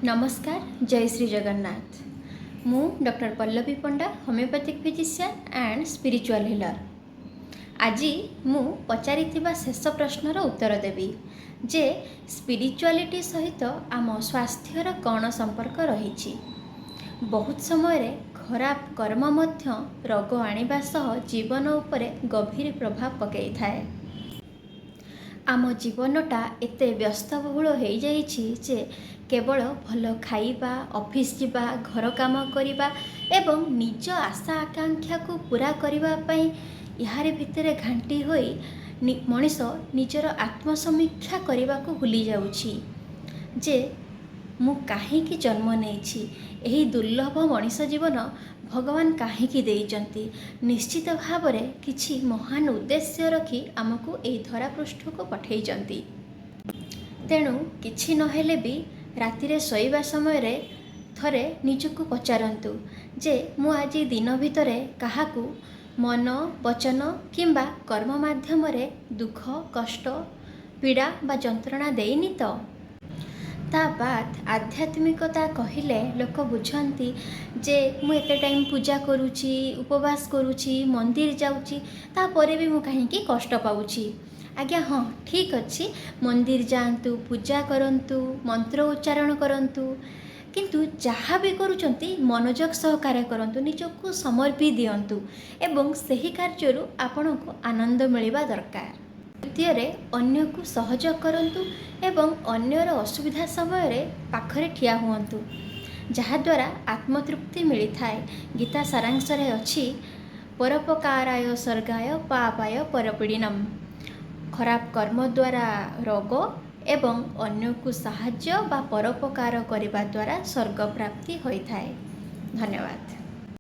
नमस्कार, जय श्री जगन्नाथ। मु doctor Pallavi Panda, homeopathic physician and spiritual healer. आज मु पचारिथिबा शेष प्रश्नर उत्तर देवी जे स्पिरिचुअलिटी सहित आम स्वास्थ्यर कौन संपर्क रही। बहुत समय खराब कर्म मध्य रोग आनिबा सह जीवन उपरे गभीर प्रभाव पकई थाए। आम जीवनटा एते व्यस्तबहुल हो जाइछि जे केवल भल खाइबा, ऑफिस जिबा, घर काम करिबा एवं निज आशा आकांक्षा को पूरा करिबा पई यार भितरे घांटी होई मनीष निजर आत्मसमीक्षा करने को भूली जाउछि जे मु काहींकी जन्म नेछि, एही दुर्लभ मनीष जीवन भगवान काहींकी देइचंती। निश्चित भावरे किछि महान उद्देश्य रखी आमको एही धरा पृष्ठ को पठेइचंती। तेणु किछि नहेले भी रातिरे शोइबा समय रे थरे निजको पचारंतु जे मु आज दिन भितरे काहाकू मन, वचन किंबा कर्म माध्यम रे दुख, कष्ट, पीड़ा बा जंत्रणा देइनी तो। ता बाद आध्यात्मिकता कहिले लोक बुझंती जे मु एते टाइम पूजा करूची, उपवास करूची, मंदिर जाऊची, ता परे भी मु काहींकी कष्ट पाऊची। आज्ञा हाँ ठीक अच्छी, मंदिर जातु, पूजा करंतु, मंत्र उच्चारण करंतु, किंतु जहाँ भी करुचंती मनोयोग सहकार्य करंतु, निजको समर्पी दियंतु एवं सही कार्यरू आपनको आनंद मिलवा दरकार। द्वितीय अन्य को सहयोग करंतु एवं अन्यर असुविधा समय रे पाखरे ठिया हुअंतु, जहाद्वारा आत्मतृप्ति मिलता है। गीता सारांश रे अछि परोपकाराय स्वर्गाय पापाय परपीड़नम। खराब कर्म द्वारा रोग एवं अन्य को साहाय्य बा परोपकार करने द्वारा स्वर्ग प्राप्ति होता है। धन्यवाद।